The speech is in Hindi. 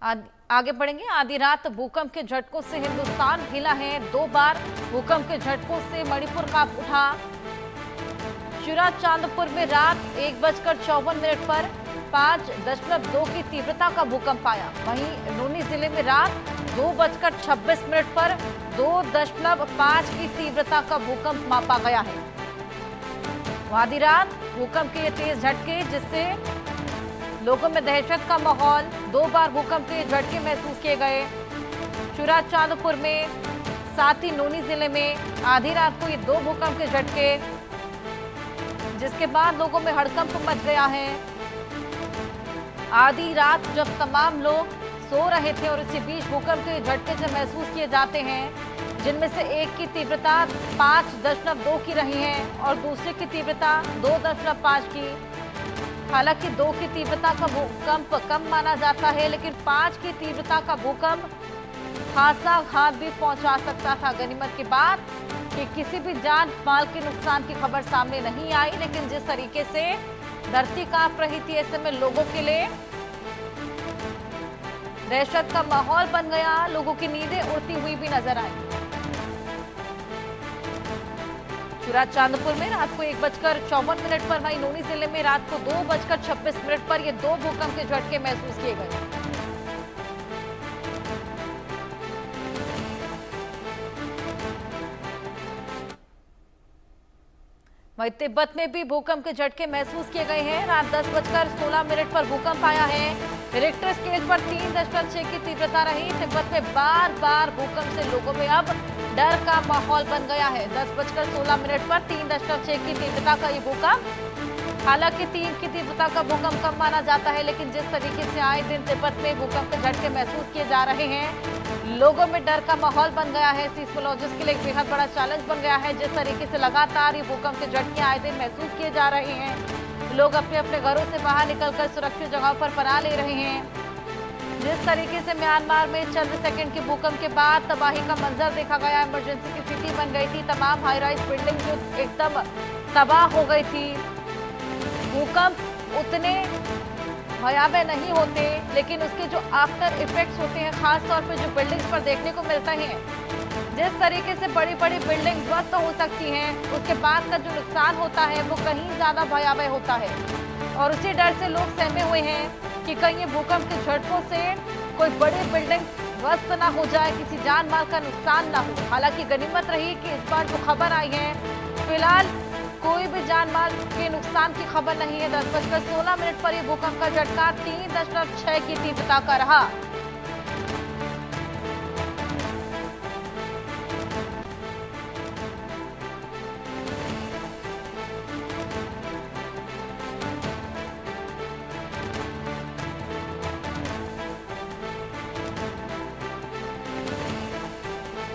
आगे बढ़ेंगे। आधी रात भूकंप के झटकों से हिंदुस्तान हिला है। 2 बार भूकंप के झटकों से मणिपुर कांप उठा। चुराचांदपुर में रात 1:54 पर 5.2 की तीव्रता का भूकंप आया। वहीं नूनी जिले में रात 2:26 पर 2.5 की तीव्रता का भूकंप मापा गया है। आधी रात भूकंप के ये तेज झटके जिससे लोगों में दहशत का माहौल। 2 बार भूकंप के झटके महसूस किए गए चुराचांदपुर में, साथ ही नूनी जिले में आधी रात को ये 2 भूकंप के झटके, जिसके बाद लोगों में हड़कंप मच गया है। आधी रात जब तमाम लोग सो रहे थे और इसी बीच भूकंप के झटके जब महसूस किए जाते हैं, जिनमें से एक की तीव्रता 5.2 की रही है और दूसरे की तीव्रता 2.5 की। हालांकि 2 की तीव्रता का भूकंप कम माना जाता है, लेकिन 5 की तीव्रता का भूकंप खासा घात भी पहुंचा सकता था। गनीमत की बात कि किसी भी जान माल के नुकसान की खबर सामने नहीं आई, लेकिन जिस तरीके से धरती कांप रही थी, ऐसे में लोगों के लिए दहशत का माहौल बन गया। लोगों की नींदें उड़ती हुई भी नजर आई। चुराचांदपुर में रात को 1:54 पर, वहीं नूनी जिले में रात को 2:26 पर ये 2 भूकंप के झटके महसूस किए गए। वहीं तिब्बत में भी भूकंप के झटके महसूस किए गए हैं। रात 10:16 पर भूकंप आया है। रिक्टर स्केल पर 3.6 की तीव्रता रही। तिब्बत में बार बार भूकंप से लोगों में अब डर का माहौल बन गया है। 10:16 पर 3.6 की तीव्रता का ये भूकंप, हालांकि 3 की तीव्रता का भूकंप कम माना जाता है, लेकिन जिस तरीके से आए दिन तिब्बत में भूकंप के झटके महसूस किए जा रहे हैं, लोगों में डर का माहौल बन गया है। सीस्मोलॉजिस्ट के लिए एक बेहद बड़ा चैलेंज बन गया है। जिस तरीके से लगातार ये भूकंप के झटके आए दिन महसूस किए जा रहे हैं, लोग अपने अपने घरों से बाहर निकलकर सुरक्षित जगहों पर पनाह ले रहे हैं। जिस तरीके से म्यांमार में चंद सेकंड के भूकंप के बाद तबाही का मंजर देखा गया, इमरजेंसी की स्थिति बन गई थी। तमाम हाई राइज बिल्डिंग जो एकदम तबाह हो गई थी। भूकंप उतने भयावह नहीं होते, लेकिन उसके जो आफ्टर इफेक्ट्स होते हैं, खासतौर पर जो बिल्डिंग्स पर देखने को मिलता है, जिस तरीके से बड़ी बड़ी बिल्डिंग ध्वस्त हो सकती हैं, उसके बाद का जो नुकसान होता है वो कहीं ज्यादा भयावह होता है। और उसी डर से लोग सहमे हुए हैं कि कहीं ये भूकंप के झटकों से कोई बड़ी बिल्डिंग ध्वस्त ना हो जाए, किसी जान माल का नुकसान ना हो। हालांकि गनीमत रही कि इस बार जो खबर आई है, फिलहाल कोई भी जान माल के नुकसान की खबर नहीं है। 10:16 पर यह भूकंप का झटका 3.6 की तीव्रता का रहा।